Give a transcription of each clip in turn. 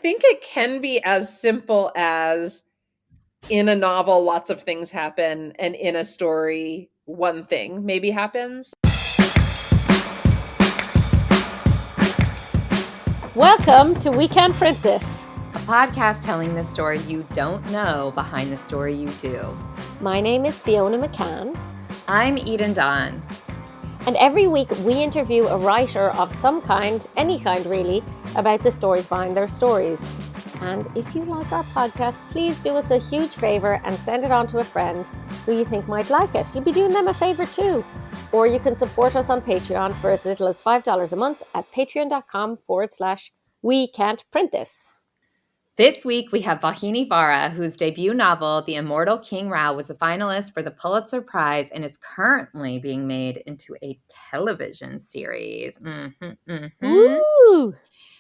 think it can be as simple as in a novel, lots of things happen, and in a story, one thing maybe happens. Welcome to We Can't Print This, a podcast telling the story you don't know behind the story you do. My name is Fiona McCann. I'm Eden Don. And every week we interview a writer of some kind, any kind really, about the stories behind their stories. And if you like our podcast, please do us a huge favour and send it on to a friend who you think might like it. You'll be doing them a favour too. Or you can support us on Patreon for as little as $5 a month at patreon.com/We Can't Print This. This week we have Vauhini Vara, whose debut novel, The Immortal King Rao, was a finalist for the Pulitzer Prize and is currently being made into a television series. Woo!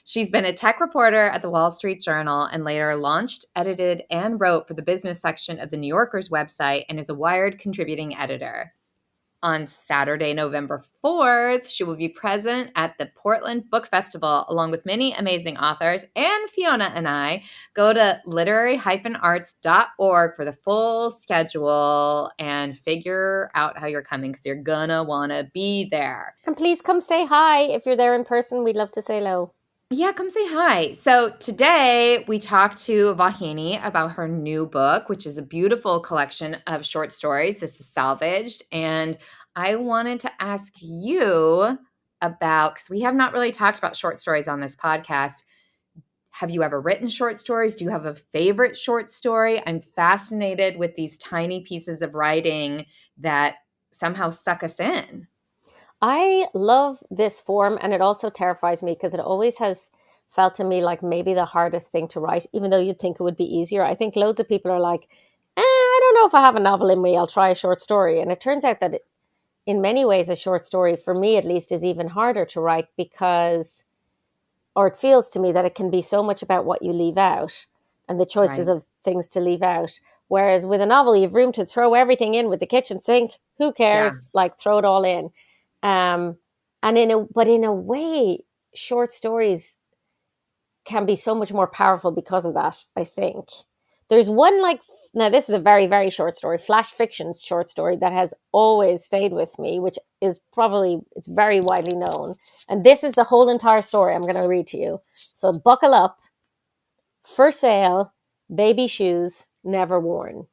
She's been a tech reporter at the Wall Street Journal and later launched, edited, and wrote for the business section of the New Yorker's website and is a Wired contributing editor. On Saturday, November 4th, she will be present at the Portland Book Festival along with many amazing authors. And Fiona and I go to literary-arts.org for the full schedule and figure out how you're coming because you're gonna want to be there. And please come say hi. If you're there in person, we'd love to say hello. Yeah, come say hi. So today we talked to Vauhini about her new book, which is a beautiful collection of short stories. This is salvaged. And I wanted to ask you about, because we have not really talked about short stories on this podcast. Have you ever written short stories? Do you have a favorite short story? I'm fascinated with these tiny pieces of writing that somehow suck us in. I love this form, and it also terrifies me because it always has felt to me like maybe the hardest thing to write, even though you'd think it would be easier. I think loads of people are like, I don't know if I have a novel in me, I'll try a short story. And it turns out that in many ways, a short story, for me at least, is even harder to write because, or it feels to me that it can be so much about what you leave out and the choices of things to leave out. Whereas with a novel, you have room to throw everything in with the kitchen sink. Who cares? Yeah. Like, throw it all in. And in a way, short stories can be so much more powerful because of that, I think. There's one now this is a very, very short story, flash fiction short story that has always stayed with me, which is it's very widely known. And this is the whole entire story I'm going to read to you. So buckle up. For sale, baby shoes never worn.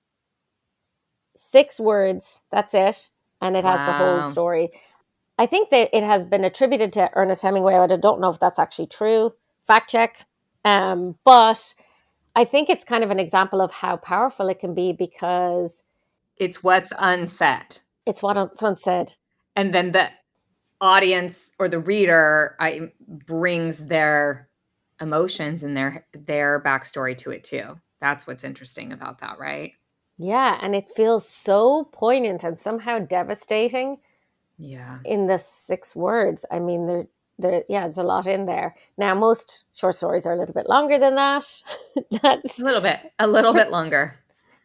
6 words, that's it. And it has the whole story. I think that it has been attributed to Ernest Hemingway. I don't know if that's actually true. Fact check. But I think it's kind of an example of how powerful it can be because it's what's unsaid. It's what's unsaid. And then the audience or the reader brings their emotions and their backstory to it too. That's what's interesting about that, right? Yeah, and it feels so poignant and somehow devastating. Yeah. In the 6 words. I mean, there's a lot in there. Now, most short stories are a little bit longer than that. That's a little bit longer.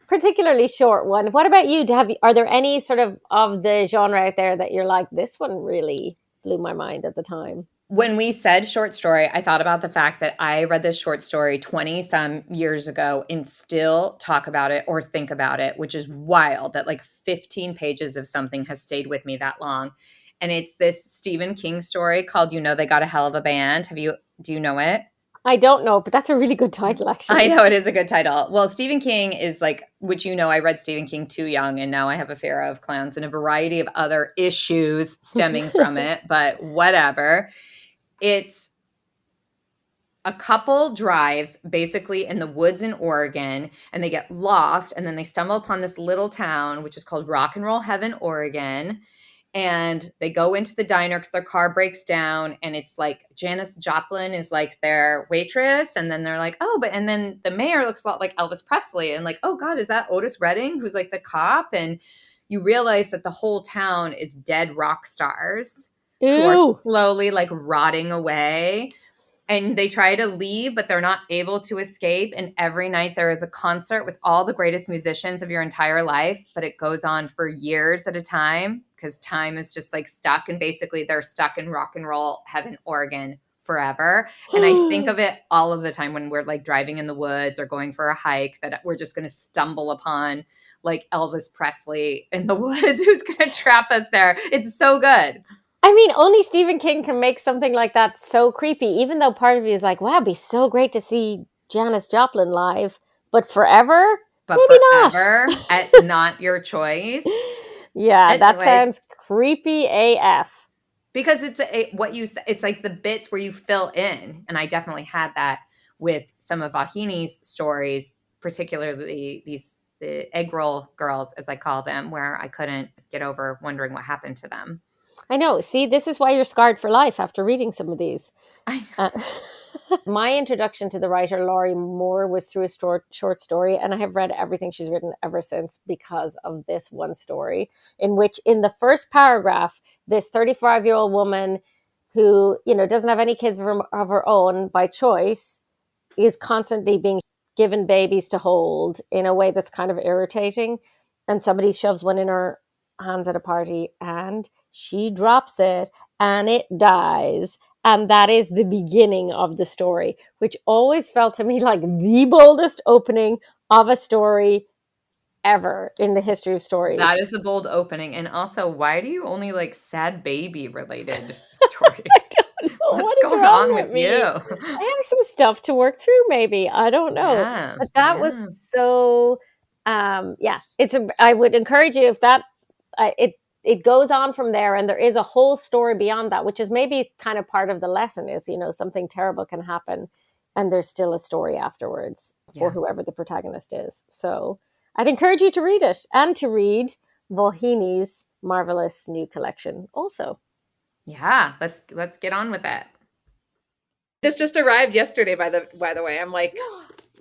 Particularly short one. What about you? Are there any sort of the genre out there that you're like, this one really blew my mind at the time? When we said short story, I thought about the fact that I read this short story 20 some years ago and still talk about it or think about it, which is wild that like 15 pages of something has stayed with me that long. And it's this Stephen King story called You Know They Got a Hell of a Band. Do you know it? I don't know, but that's a really good title, actually. I know it is a good title. Well, Stephen King is which I read Stephen King too young, and now I have a fear of clowns and a variety of other issues stemming from it, but whatever. It's a couple drives basically in the woods in Oregon, and they get lost, and then they stumble upon this little town, which is called Rock and Roll Heaven, Oregon. And they go into the diner because their car breaks down, and it's like Janis Joplin is like their waitress, and then they're like, and then the mayor looks a lot like Elvis Presley, and like, oh God, is that Otis Redding, who's like the cop? And you realize that the whole town is dead rock stars who are slowly like rotting away. And they try to leave, but they're not able to escape. And every night there is a concert with all the greatest musicians of your entire life, but it goes on for years at a time because time is just like stuck. And basically they're stuck in Rock and Roll Heaven, Oregon forever. And I think of it all of the time when we're like driving in the woods or going for a hike, that we're just going to stumble upon like Elvis Presley in the woods who's going to trap us there. It's so good. I mean, only Stephen King can make something like that so creepy, even though part of you is like, wow, it'd be so great to see Janis Joplin live, but forever? But Maybe not. forever at not your choice. Yeah, that Anyways, sounds creepy AF. because it's like the bits where you fill in, and I definitely had that with some of Vauhini's stories, particularly the egg roll girls, as I call them, where I couldn't get over wondering what happened to them. I know. See, this is why you're scarred for life after reading some of these. I Uh, my introduction to the writer Laurie Moore was through a short story, and I have read everything she's written ever since because of this one story, in which, in the first paragraph, this 35-year-old woman who, doesn't have any kids of her own by choice is constantly being given babies to hold in a way that's kind of irritating. And somebody shoves one in her hands at a party and she drops it and it dies. And that is the beginning of the story, which always felt to me like the boldest opening of a story ever in the history of stories. That is a bold opening. And also, why do you only like sad baby related stories? What's going on with you? I have some stuff to work through, maybe. I don't know. Yeah, but that was so, I would encourage you if that, it goes on from there, and there is a whole story beyond that, which is maybe kind of part of the lesson is, something terrible can happen and there's still a story afterwards for whoever the protagonist is. So I'd encourage you to read it and to read Vauhini's marvelous new collection also. Yeah, let's get on with that. This just arrived yesterday, by the way. I'm like,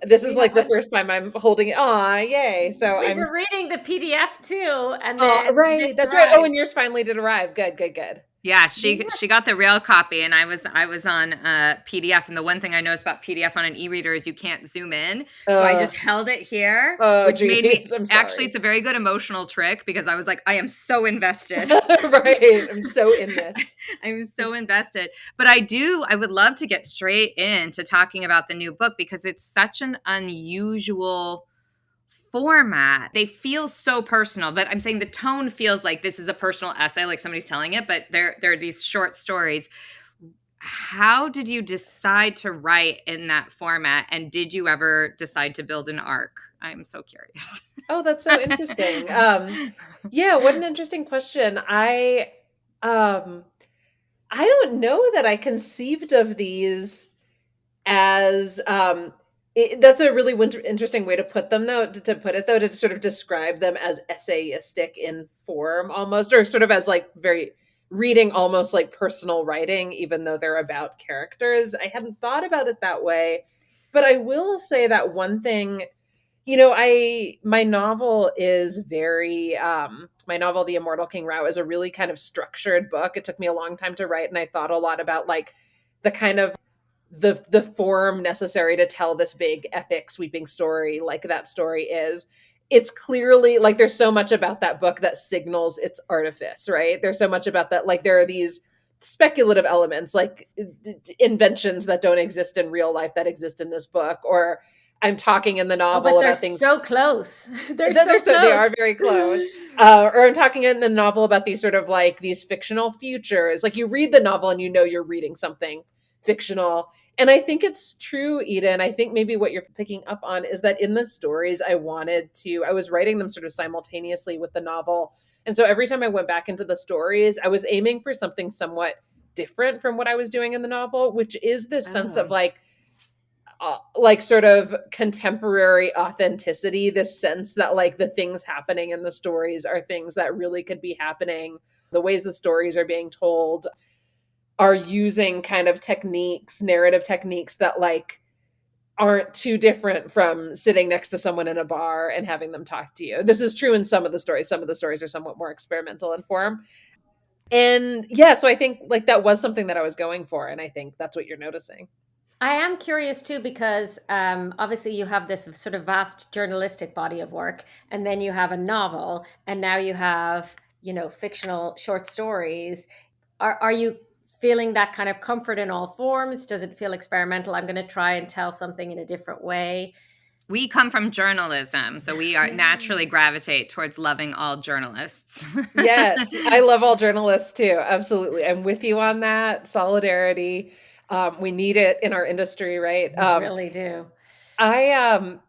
this is like the first time I'm holding it. Aw, yay. So we were reading the PDF too. And right. That's right. Oh, and yours finally did arrive. Good. Yeah, she got the real copy, and I was on PDF. And the one thing I noticed about PDF on an e-reader is you can't zoom in, so I just held it here, which made me actually. It's a very good emotional trick because I was like, I am so invested. Right, I'm so in this. I'm so invested, but I would love to get straight into talking about the new book because it's such an unusual format. They feel so personal, but I'm saying the tone feels like this is a personal essay, like somebody's telling it, but there are these short stories. How did you decide to write in that format? And did you ever decide to build an arc? I'm so curious. Oh, that's so interesting. Yeah, what an interesting question. I don't know that I conceived of these as that's a really interesting way to put them, though, to sort of describe them as essayistic in form almost, or sort of as like very reading almost like personal writing, even though they're about characters. I hadn't thought about it that way, but I will say that one thing, my novel is very, my novel, The Immortal King Rao, is a really kind of structured book. It took me a long time to write, and I thought a lot about like the kind of the form necessary to tell this big epic sweeping story like that story is. It's clearly like there's so much about that book that signals its artifice, right? There's so much about that, like there are these speculative elements, like inventions that don't exist in real life that exist in this book, or I'm talking in the novel about things so close. They are very close. Or I'm talking in the novel about these sort of like these fictional futures. Like you read the novel and you're reading something fictional. And I think it's true, Eden. I think maybe what you're picking up on is that in the stories I was writing them sort of simultaneously with the novel. And so every time I went back into the stories, I was aiming for something somewhat different from what I was doing in the novel, which is this sense of like sort of contemporary authenticity, this sense that like the things happening in the stories are things that really could be happening. The ways the stories are being told are using kind of narrative techniques that like aren't too different from sitting next to someone in a bar and having them talk to you. This is true in some of the stories. Some of the stories are somewhat more experimental in form. And yeah, so I think like that was something that I was going for. And I think that's what you're noticing. I am curious too, because obviously you have this sort of vast journalistic body of work, and then you have a novel, and now you have, fictional short stories. Are you feeling that kind of comfort in all forms? Does it feel experimental? I'm going to try and tell something in a different way. We come from journalism, so we are naturally gravitate towards loving all journalists. Yes, I love all journalists too. Absolutely. I'm with you on that. Solidarity. We need it in our industry, right? We really do. Yeah,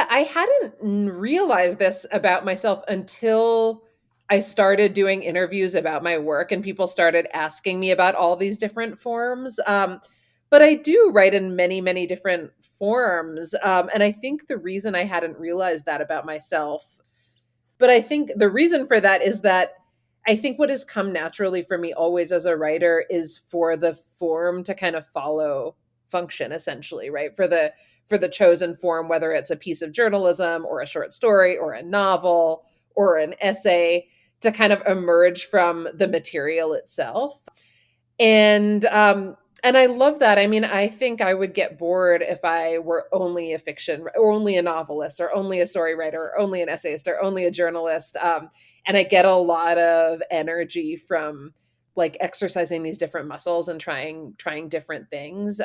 I hadn't realized this about myself until I started doing interviews about my work and people started asking me about all these different forms. But I do write in many, many different forms. And I think the reason I hadn't realized that about myself, but I think the reason for that is that I think what has come naturally for me always as a writer is for the form to kind of follow function, essentially, right? For the chosen form, whether it's a piece of journalism or a short story or a novel or an essay, to kind of emerge from the material itself. And I love that. I mean, I think I would get bored if I were only a fiction or only a novelist or only a story writer or only an essayist or only a journalist. And I get a lot of energy from like exercising these different muscles and trying different things.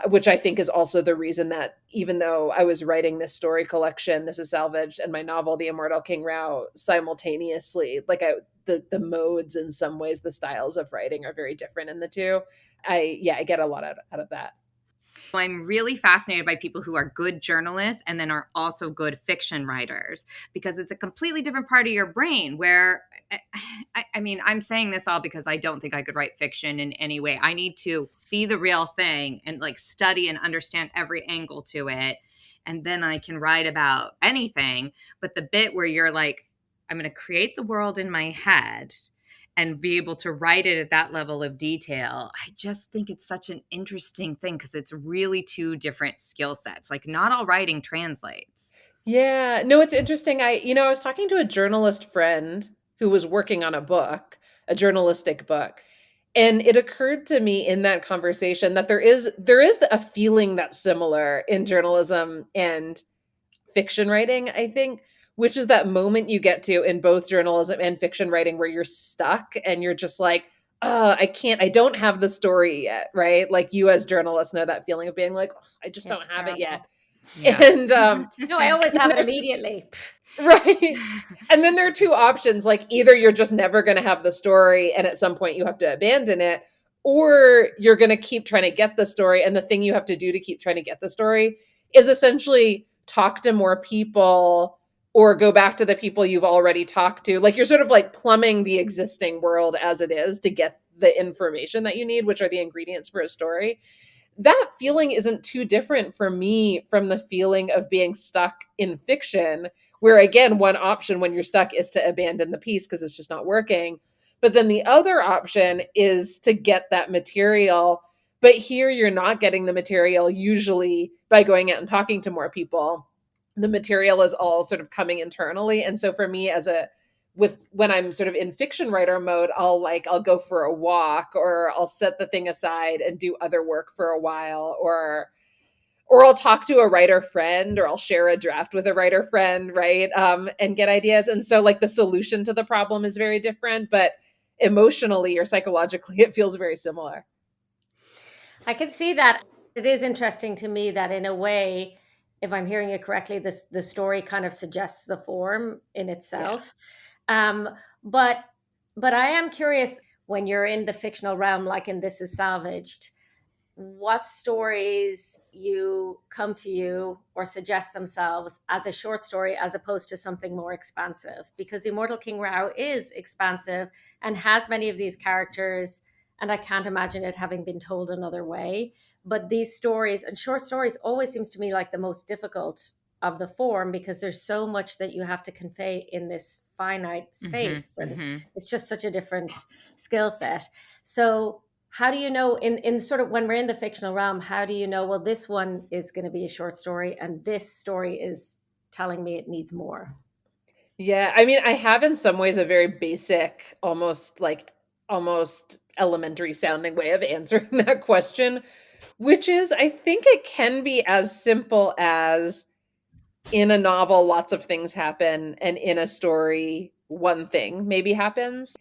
Which I think is also the reason that even though I was writing this story collection, This Is Salvaged, and my novel, The Immortal King Rao, simultaneously, the modes in some ways, the styles of writing are very different in the two. I get a lot out of that. I'm really fascinated by people who are good journalists and then are also good fiction writers, because it's a completely different part of your brain where, I mean, I'm saying this all because I don't think I could write fiction in any way. I need to see the real thing and like study and understand every angle to it. And then I can write about anything. But the bit where you're like, I'm going to create the world in my head and be able to write it at that level of detail, I just think it's such an interesting thing because it's really two different skill sets. Like not all writing translates. Yeah, no, it's interesting. I was talking to a journalist friend who was working on a book, a journalistic book. And it occurred to me in that conversation that there is a feeling that's similar in journalism and fiction writing, I think, which is that moment you get to in both journalism and fiction writing where you're stuck and you're just like, oh, I don't have the story yet, right? Like you as journalists know that feeling of being like, oh, I just don't It's have it terrible. yet. Yeah. And No, I always have it immediately. right. And then there are two options. Like either you're just never going to have the story and at some point you have to abandon it, or you're going to keep trying to get the story. And the thing you have to do to keep trying to get the story is essentially talk to more people or go back to the people you've already talked to. Like you're sort of like plumbing the existing world as it is to get the information that you need, which are the ingredients for a story. That feeling isn't too different for me from the feeling of being stuck in fiction, where again, one option when you're stuck is to abandon the piece because it's just not working. But then the other option is to get that material. But here you're not getting the material usually by going out and talking to more people. The material is all sort of coming internally. And so for me when I'm sort of in fiction writer mode, I'll go for a walk or I'll set the thing aside and do other work for a while, or I'll talk to a writer friend or I'll share a draft with a writer friend, right? And get ideas. And so like the solution to the problem is very different, but emotionally or psychologically it feels very similar. I can see that. It is interesting to me that in a way, if I'm hearing it correctly, the story kind of suggests the form in itself. Um, but but I am curious, when you're in the fictional realm, like in This Is Salvaged, what stories you come to you or suggest themselves as a short story as opposed to something more expansive, because Immortal King Rao is expansive and has many of these characters, and I can't imagine it having been told another way. But these stories and short stories always seems to me like the most difficult of the form, because there's so much that you have to convey in this finite space, and it's just such a different skill set. So how do you know in sort of when we're in the fictional realm, how do you know, well, this one is going to be a short story and this story is telling me it needs more? Yeah, I mean, I have in some ways a very basic, almost elementary sounding way of answering that question, which is I think it can be as simple as in a novel, lots of things happen, and in a story, one thing maybe happens.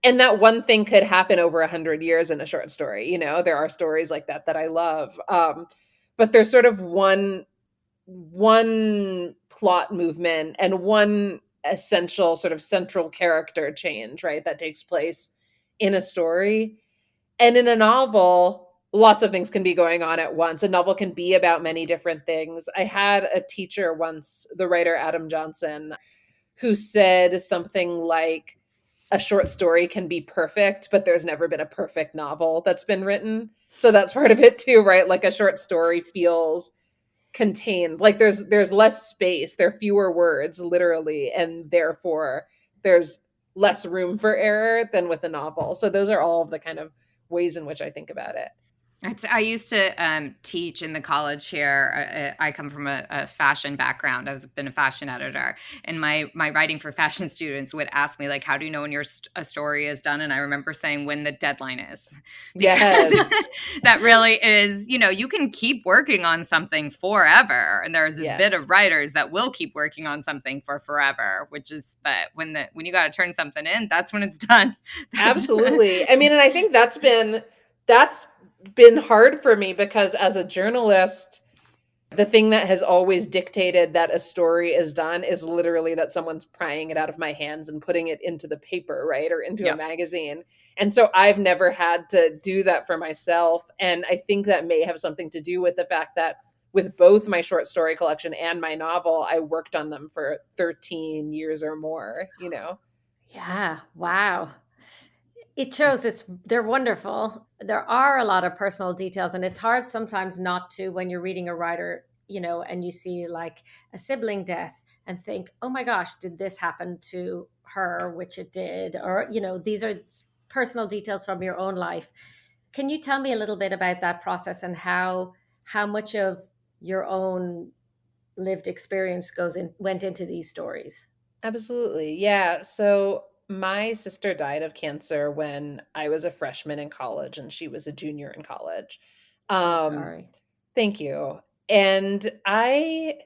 And that one thing could happen over 100 years in a short story. There are stories like that I love. But there's sort of one plot movement and one essential sort of central character change, right, that takes place in a story. And in a novel, lots of things can be going on at once. A novel can be about many different things. I had a teacher once, the writer Adam Johnson, who said something like, a short story can be perfect, but there's never been a perfect novel that's been written. So that's part of it too, right? Like a short story feels contained, like there's less space, there are fewer words literally, and therefore there's less room for error than with a novel. So those are all of the kind of ways in which I think about it. I used to teach in the college here. I come from a fashion background. I've been a fashion editor, and my writing for fashion students would ask me, like, how do you know when a story is done? And I remember saying when the deadline is, because Yes. that really is, you can keep working on something forever, and there's a bit Yes, of writers that will keep working on something for forever, but when you got to turn something in, that's when it's done. That's absolutely. I mean, and I think that's been hard for me, because as a journalist, the thing that has always dictated that a story is done is literally that someone's prying it out of my hands and putting it into the paper, right? Or into a yeah. magazine. And so I've never had to do that for myself. And I think that may have something to do with the fact that with both my short story collection and my novel, I worked on them for 13 years or more. Yeah. Wow. It shows they're wonderful. There are a lot of personal details, and it's hard sometimes not to, when you're reading a writer, and you see like a sibling death and think, oh my gosh, did this happen to her, which it did, or these are personal details from your own life. Can you tell me a little bit about that process and how much of your own lived experience went into these stories? Absolutely. Yeah. So my sister died of cancer when I was a freshman in college and she was a junior in college. So Um, sorry. Thank you. And I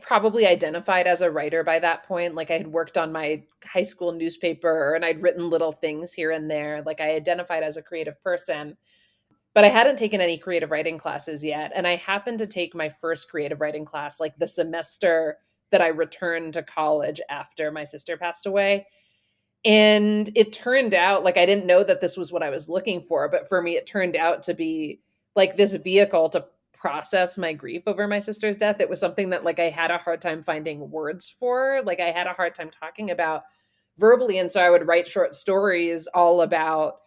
probably identified as a writer by that point. Like I had worked on my high school newspaper and I'd written little things here and there. Like I identified as a creative person, but I hadn't taken any creative writing classes yet. And I happened to take my first creative writing class like the semester that I returned to college after my sister passed away. And it turned out, like, I didn't know that this was what I was looking for, but for me, it turned out to be like this vehicle to process my grief over my sister's death. It was something that, like, I had a hard time finding words for. Like, I had a hard time talking about verbally. And so I would write short stories all about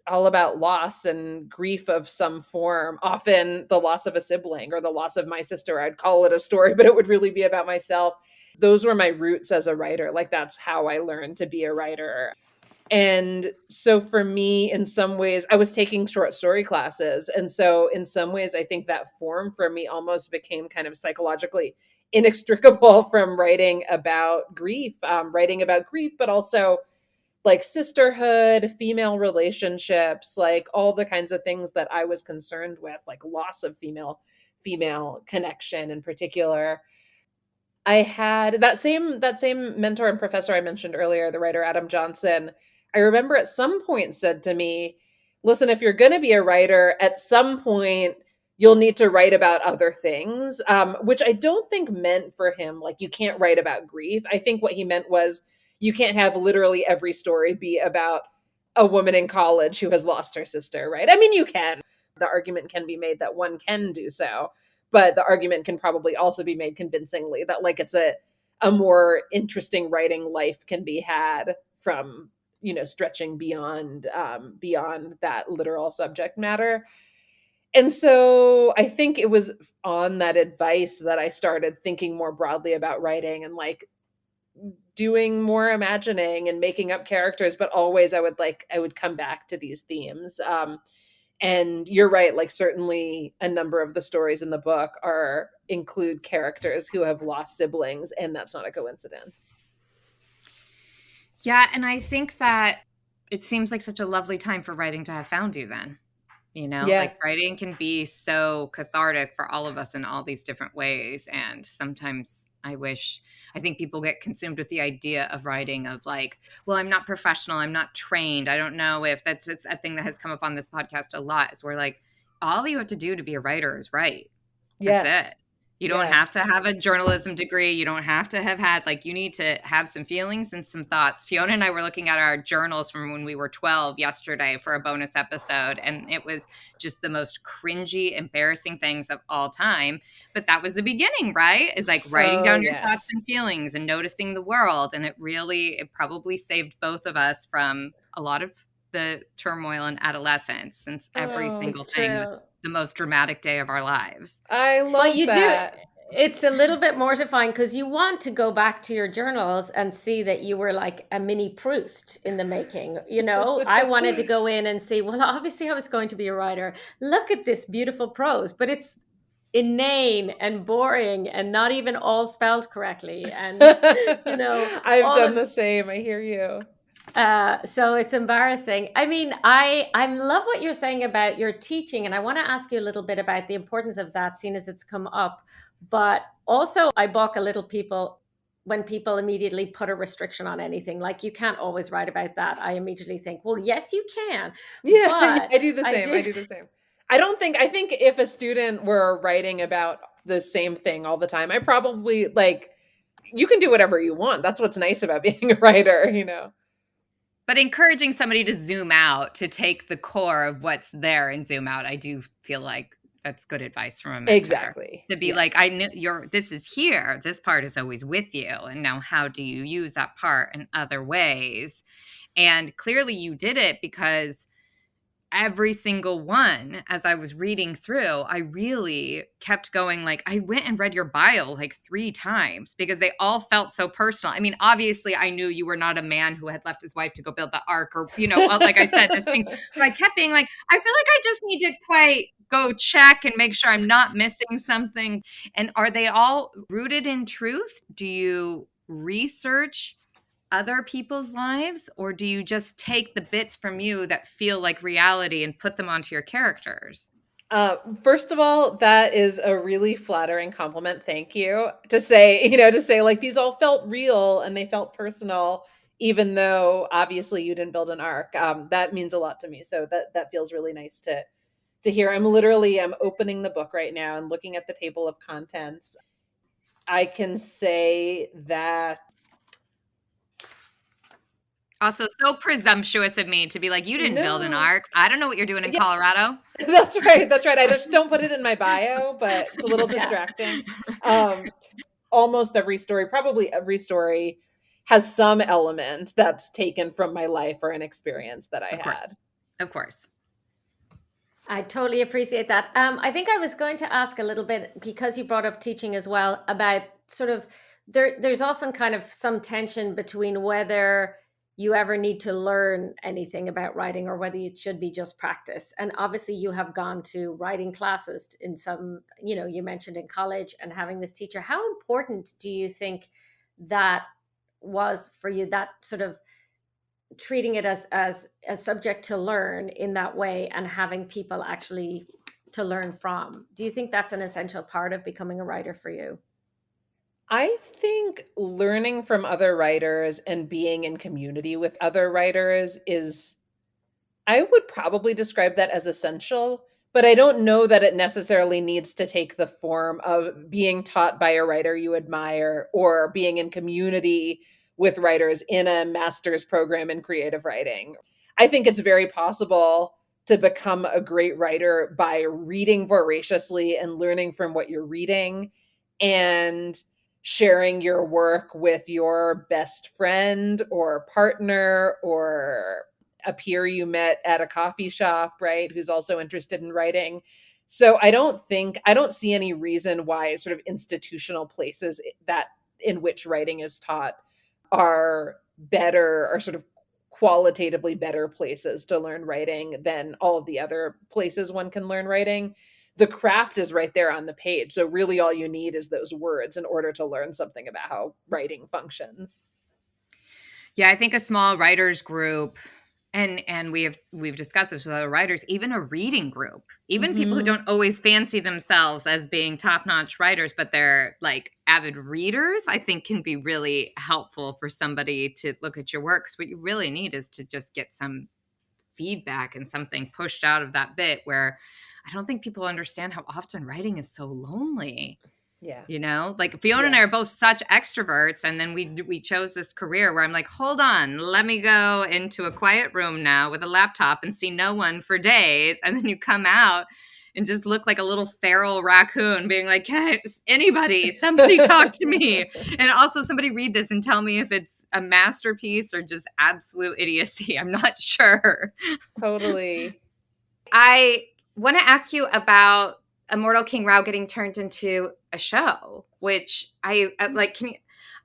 loss and grief of some form, often the loss of a sibling or the loss of my sister. I'd call it a story, but it would really be about myself. Those were my roots as a writer. Like that's how I learned to be a writer. And so for me, in some ways, I was taking short story classes. And so in some ways, I think that form for me almost became kind of psychologically inextricable from writing about grief, but also like sisterhood, female relationships, like all the kinds of things that I was concerned with, like loss of female connection in particular. I had that same mentor and professor I mentioned earlier, the writer Adam Johnson. I remember at some point said to me, "Listen, if you're going to be a writer, at some point you'll need to write about other things," which I don't think meant for him like you can't write about grief. I think what he meant was you can't have literally every story be about a woman in college who has lost her sister, right? I mean, you can. The argument can be made that one can do so, but the argument can probably also be made convincingly that like it's a more interesting writing life can be had from stretching beyond that literal subject matter. And so I think it was on that advice that I started thinking more broadly about writing and like doing more imagining and making up characters, but always I would come back to these themes. And you're right, like certainly a number of the stories in the book are include characters who have lost siblings, and that's not a coincidence. Yeah, and I think that it seems like such a lovely time for writing to have found you then. You know, Yeah. like writing can be so cathartic for all of us in all these different ways. And sometimes I think people get consumed with the idea of writing of like, well, I'm not professional. I'm not trained. I don't know if it's a thing that has come up on this podcast a lot is where like, all you have to do to be a writer is write. That's it. Yes. You don't Yeah. have to have a journalism degree. You don't have to have had, like, you need to have some feelings and some thoughts. Fiona and I were looking at our journals from when we were 12 yesterday for a bonus episode, and it was just the most cringy, embarrassing things of all time. But that was the beginning, right? Is like writing Oh, down your thoughts yes. and feelings and noticing the world. And it probably saved both of us from a lot of the turmoil in adolescence, since every Oh, single It's thing was true. the most dramatic day of our lives. I But love you do, that. it's a little bit mortifying because you want to go back to your journals and see that you were like a mini Proust in the making. You know, I wanted to go in and see, well, obviously I was going to be a writer. Look at this beautiful prose, but it's inane and boring and not even all spelled correctly. And, you know, I've all done of the same. I hear you. so it's embarrassing. I mean, I love what you're saying about your teaching, and I want to ask you a little bit about the importance of that, seeing as it's come up. But also, I balk a little people when people immediately put a restriction on anything. Like you can't always write about that. I immediately think, well, yes, you can, Yeah, yeah, but I do the I same. I do. do the same. I think if a student were writing about the same thing all the time, I probably like you can do whatever you want. That's what's nice about being a writer, you know. But encouraging somebody to zoom out, to take the core of what's there and zoom out, I do feel like that's good advice from a mentor. Exactly. To be like, Yes. I knew this is here. This part is always with you. And now how do you use that part in other ways? And clearly you did it because every single one, as I was reading through, I really kept going. Like, I went and read your bio like 3 times because they all felt so personal. I mean, obviously I knew you were not a man who had left his wife to go build the ark, or, like I said, this thing, but I kept being like, I feel like I just need to quite go check and make sure I'm not missing something. And are they all rooted in truth? Do you research other people's lives, or do you just take the bits from you that feel like reality and put them onto your characters? First of all, that is a really flattering compliment. Thank you. To say like these all felt real and they felt personal, even though obviously you didn't build an arc. That means a lot to me. So that feels really nice to hear. I'm opening the book right now and looking at the table of contents. I can say that Also, so presumptuous of me to be like, you didn't build an no. arc. I don't know what you're doing in Yeah, Colorado. that's right. That's right. I just don't put it in my bio, but it's a little Yeah. distracting. Um, Almost every story, probably every story, has some element that's taken from my life or an experience that I Of had. course. Of course. I totally appreciate that. I think I was going to ask a little bit, because you brought up teaching as well, about sort of there's often kind of some tension between whether you ever need to learn anything about writing or whether it should be just practice. And obviously you have gone to writing classes in some, you mentioned in college and having this teacher. How important do you think that was for you, that sort of treating it as a subject to learn in that way and having people actually to learn from? Do you think that's an essential part of becoming a writer for you? I think learning from other writers and being in community with other writers is I would probably describe that as essential, but I don't know that it necessarily needs to take the form of being taught by a writer you admire or being in community with writers in a master's program in creative writing. I think it's very possible to become a great writer by reading voraciously and learning from what you're reading and sharing your work with your best friend or partner or a peer you met at a coffee shop, right, who's also interested in writing. So I don't see any reason why sort of institutional places that in which writing is taught are better or sort of qualitatively better places to learn writing than all of the other places one can learn writing. The craft is right there on the page. So really all you need is those words in order to learn something about how writing functions. Yeah, I think a small writers group And we've discussed this with other writers, even a reading group, even people who Mhm. don't always fancy themselves as being top-notch writers, but they're like avid readers, I think can be really helpful for somebody to look at your work. 'Cause what you really need is to just get some feedback and something pushed out of that bit, where I don't think people understand how often writing is so lonely. Yeah. You know, like Fiona and I Yeah. are both such extroverts. And then we chose this career where I'm like, hold on, let me go into a quiet room now with a laptop and see no one for days. And then you come out and just look like a little feral raccoon being like, somebody talk to me. And also somebody read this and tell me if it's a masterpiece or just absolute idiocy. I'm not sure. Totally. I want to ask you about Immortal King Rao getting turned into a show, which I like.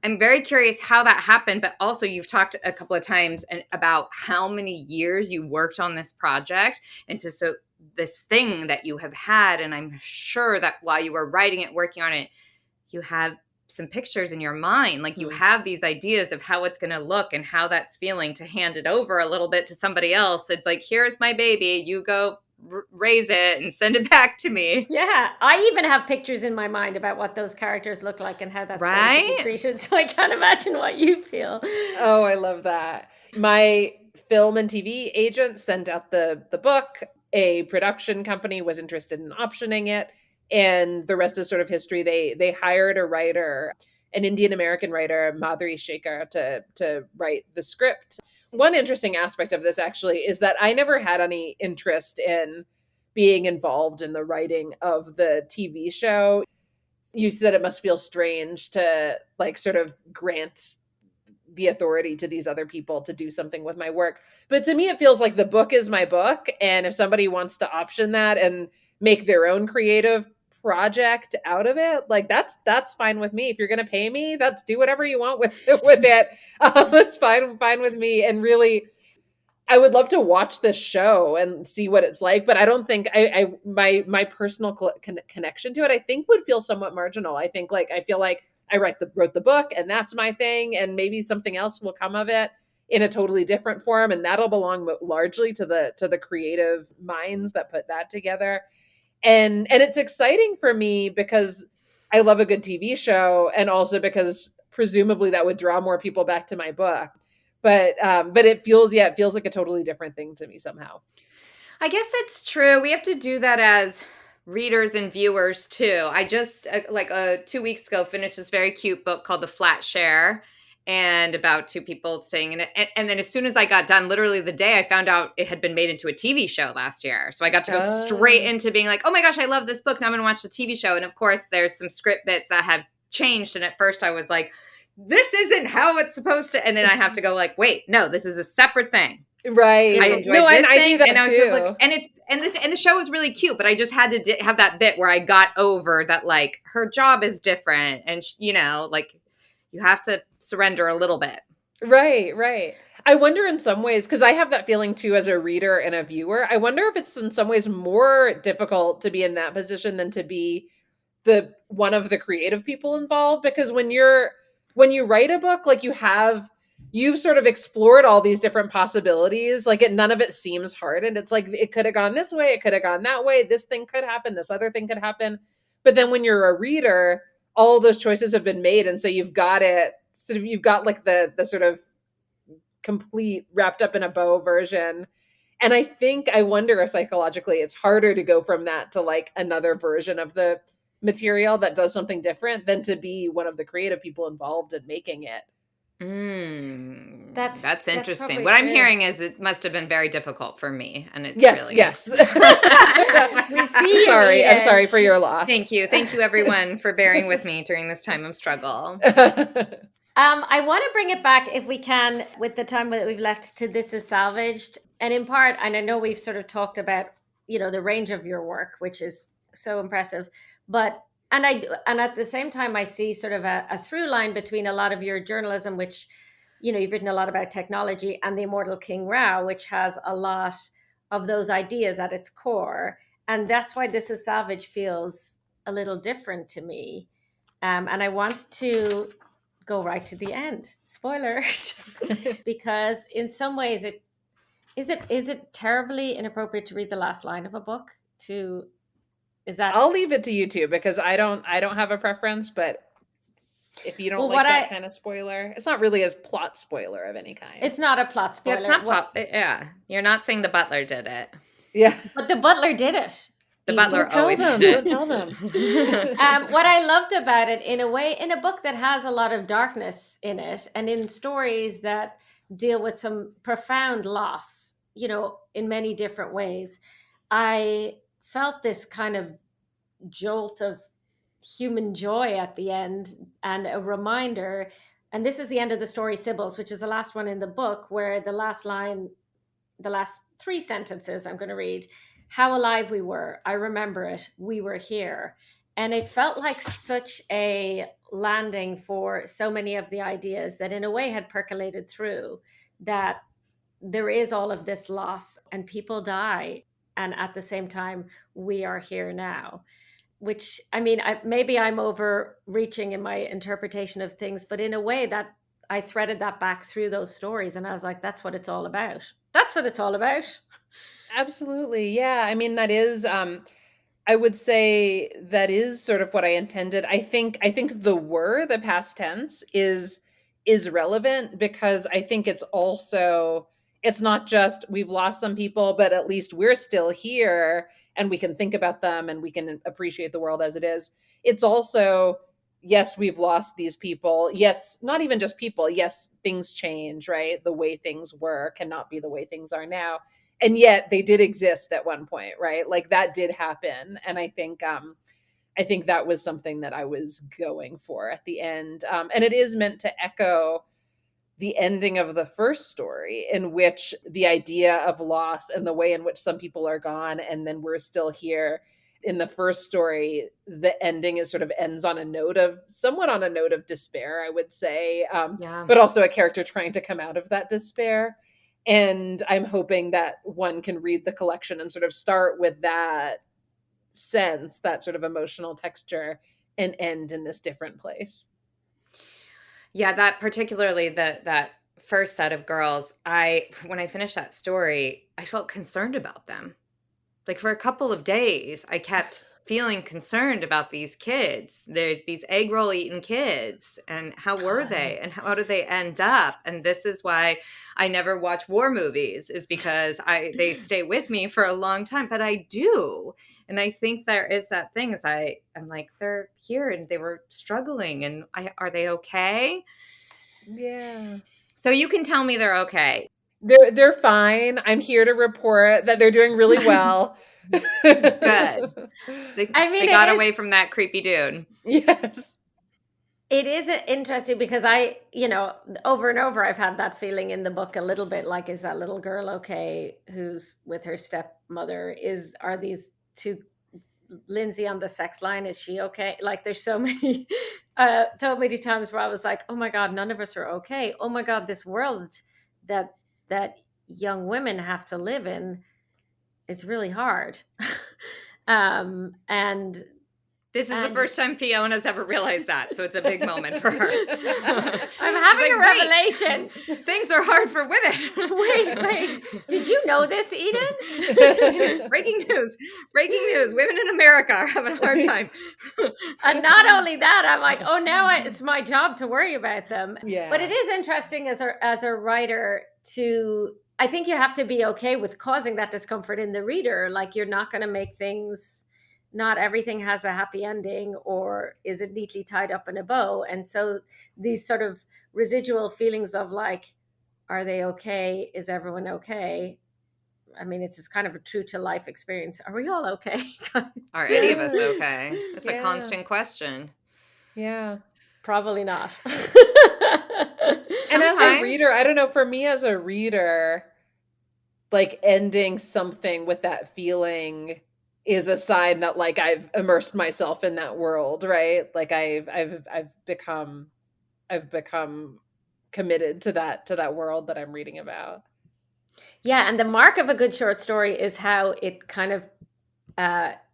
I'm very curious how that happened, but also you've talked a couple of times about how many years you worked on this project. And so this thing that you have had, and I'm sure that while you were writing it, working on it, you have some pictures in your mind. Like you have these ideas of how it's going to look and how that's feeling. To hand it over a little bit to somebody else, it's like, here's my baby, you go raise it and send it back to me. Yeah, I even have pictures in my mind about what those characters look like and how that story should be Right? treated. So I can't imagine what you feel. Oh, I love that. My film and TV agent sent out the book. A production company was interested in optioning it, and the rest is sort of history. They hired a writer, an Indian American writer, Madhuri Shekhar, to write the script. One interesting aspect of this actually is that I never had any interest in being involved in the writing of the TV show. You said it must feel strange to like sort of grant the authority to these other people to do something with my work. But to me, it feels like the book is my book. And if somebody wants to option that and make their own creative project out of it, like that's fine with me. If you're going to pay me, that's do whatever you want with with it. It's fine with me. And really, I would love to watch this show and see what it's like, but I don't think my personal connection to it, I think, would feel somewhat marginal. I think like I feel like I wrote the book and that's my thing, and maybe something else will come of it in a totally different form, and that'll belong largely to the creative minds that put that together. And it's exciting for me because I love a good TV show, and also because presumably that would draw more people back to my book. But it feels like a totally different thing to me somehow. I guess that's true. We have to do that as readers and viewers too. I just 2 weeks ago finished this very cute book called The Flat Share, and about two people staying in it. And then as soon as I got done, literally the day I found out it had been made into a TV show last year. So I got to go straight into being like, oh my gosh, I love this book. Now I'm going to watch the TV show. And of course, there's some script bits that have changed. And at first I was like, this isn't how it's supposed to. And then I have to go like, wait, no, this is a separate thing. Right. I enjoyed No, this and I thing, do that and I was too. like, and the show was really cute, but I just had to have that bit where I got over that, like, her job is different, and like, you have to surrender a little bit. Right. I wonder in some ways, because I have that feeling too as a reader and a viewer. I wonder if it's in some ways more difficult to be in that position than to be the one of the creative people involved, because when you write a book, like you've sort of explored all these different possibilities, like none of it seems hard, and it's like it could have gone this way, it could have gone that way, this thing could happen, this other thing could happen. But then when you're a reader, all of those choices have been made, and so you've got like the sort of complete wrapped up in a bow version. And I wonder if psychologically it's harder to go from that to like another version of the material that does something different than to be one of the creative people involved in making it. That's interesting. That's what I'm true. hearing is it must have been very difficult for me, and it's Yes. We see sorry. you, I'm Eden. sorry for your loss. Thank you everyone for bearing with me during this time of struggle. I want to bring it back, if we can, with the time that we've left, to This Is Salvaged. And in part, and I know we've sort of talked about, the range of your work, which is so impressive. But, and at the same time, I see sort of a through line between a lot of your journalism, which, you've written a lot about technology, and The Immortal King Rao, which has a lot of those ideas at its core. And that's why This Is Salvage feels a little different to me. And I want to go right to the end. Spoiler. Because in some ways Is it terribly inappropriate to read the last line of a book? Is that I'll leave it to you two because I don't have a preference, but if you don't well? like that kind of spoiler, it's not really a plot spoiler of any kind. It's not a plot spoiler. Yeah, it's not plot. Yeah, you're not saying the butler did it. Yeah, but the butler did it. The butler don't tell always them. did it. Don't tell them. What I loved about it, in a way, in a book that has a lot of darkness in it, and in stories that deal with some profound loss, in many different ways, I felt this kind of jolt of human joy at the end, and a reminder. And this is the end of the story, Sybil's, which is the last one in the book, where the last line, the last 3 sentences I'm going to read: how alive we were. I remember it. We were here. And it felt like such a landing for so many of the ideas that in a way had percolated through, that there is all of this loss and people die. And at the same time, we are here now. Which, I mean, maybe I'm overreaching in my interpretation of things, but in a way that I threaded that back through those stories, and I was like, that's what it's all about. That's what it's all about. Absolutely. Yeah. I mean, that is I would say that is sort of what I intended. I think the past tense is relevant because I think it's not just we've lost some people, but at least we're still here and we can think about them and we can appreciate the world as it is. It's also, yes, we've lost these people. Yes, not even just people. Yes, things change, right? The way things were cannot be the way things are now. And yet they did exist at one point, right? Like that did happen. And I think that was something that I was going for at the end. And it is meant to echo the ending of the first story, in which the idea of loss and the way in which some people are gone and then we're still here. In the first story, the ending is sort of ends on a note of despair, I would say. Yeah. But also a character trying to come out of that despair. And I'm hoping that one can read the collection and sort of start with that sense, that sort of emotional texture, and end in this different place. Yeah, that particularly that first set of girls, when I finished that story, I felt concerned about them. Like for a couple of days, I kept feeling concerned about these kids. They're these egg roll eating kids, and how were they, and how did they end up? And this is why I never watch war movies, is because they stay with me for a long time. But I do, and I think there is that thing. Is I'm like, they're here and they were struggling, and are they okay? Yeah. So you can tell me they're okay. They're fine. I'm here to report that they're doing really well. Good. They got away from that creepy dude. Yes. It is interesting because over and over, I've had that feeling in the book a little bit, like, is that little girl okay who's with her stepmother? Are these two, Lindsay on the sex line, is she okay? Like, there's so many times where I was like, oh my God, none of us are okay. Oh my God, this world that young women have to live in is really hard. And this is the first time Fiona's ever realized that, so it's a big moment for her. I'm having a revelation. Things are hard for women. Wait. Did you know this, Eden? Breaking news. Women in America are having a hard time. And not only that, I'm like, oh, now it's my job to worry about them. Yeah. But it is interesting as a writer I think you have to be okay with causing that discomfort in the reader. Like, you're not going to make things, not everything has a happy ending, or is it neatly tied up in a bow. And so these sort of residual feelings of like, are they okay? Is everyone okay? I mean, it's just kind of a true to life experience. Are we all okay? Are any of us okay? It's a constant question. Yeah. Probably not. And as a reader, I don't know, for me as a reader, like ending something with that feeling is a sign that like I've immersed myself in that world, right? Like I've become committed to that world that I'm reading about. Yeah, and the mark of a good short story is how it kind of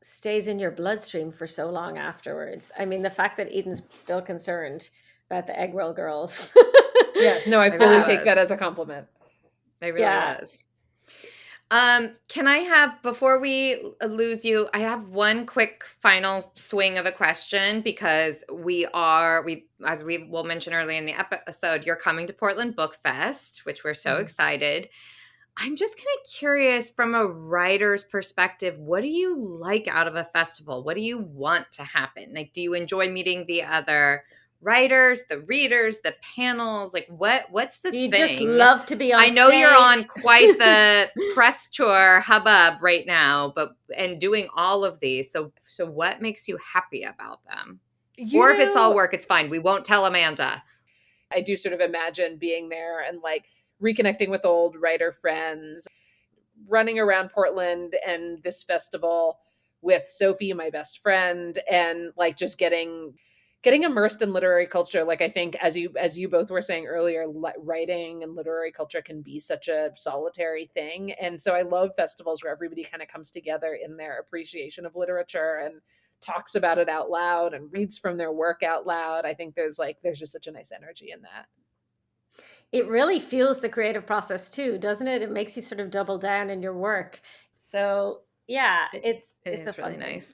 stays in your bloodstream for so long afterwards. I mean, the fact that Eden's still concerned about the egg roll girls. Yes, no, I fully take that as a compliment. They really was. Can I have, before we lose you, I have one quick final swing of a question, because as we will mention early in the episode, you're coming to Portland Book Fest, which we're so excited. I'm just kind of curious, from a writer's perspective, what do you like out of a festival? What do you want to happen? Like, do you enjoy meeting the other writers, the readers, the panels? Like, what's the You thing? just love to be on I know stage. you're on quite the press tour hubbub right now, and doing all of these. So what makes you happy about them? Or if it's all work, it's fine. We won't tell Amanda. I do sort of imagine being there and like reconnecting with old writer friends, running around Portland and this festival with Sophie, my best friend, and like just getting immersed in literary culture. Like, I think, as you both were saying earlier, writing and literary culture can be such a solitary thing. And so I love festivals where everybody kind of comes together in their appreciation of literature and talks about it out loud and reads from their work out loud. I think there's just such a nice energy in that. It really fuels the creative process too, doesn't it? It makes you sort of double down in your work. So yeah, it's a fun really nice.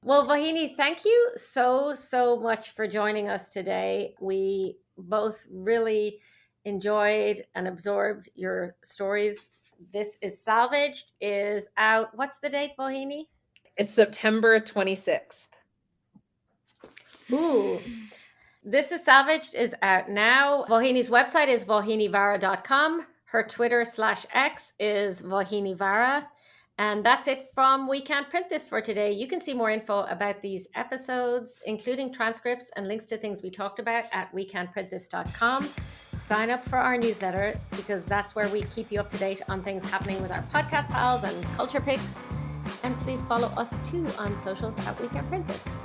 Well, Vauhini, thank you so much for joining us today. We both really enjoyed and absorbed your stories. This is Salvaged is out. What's the date, Vauhini? It's September 26th. Ooh. This is Salvaged is out now. Vauhini's website is vauhinivara.com. Her Twitter/X is Vauhini Vara. And that's it from We Can't Print This for today. You can see more info about these episodes, including transcripts and links to things we talked about, at wecan'tprintthis.com. Sign up for our newsletter, because that's where we keep you up to date on things happening with our podcast pals and culture picks. And please follow us too on socials at We Can't Print This.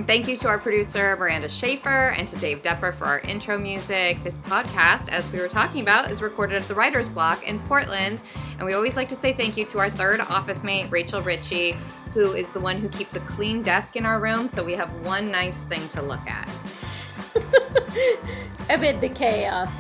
Thank you to our producer, Miranda Schaefer, and to Dave Depper for our intro music. This podcast, as we were talking about, is recorded at the Writer's Block in Portland. And we always like to say thank you to our third office mate, Rachel Ritchie, who is the one who keeps a clean desk in our room, so we have one nice thing to look at. Amid the chaos.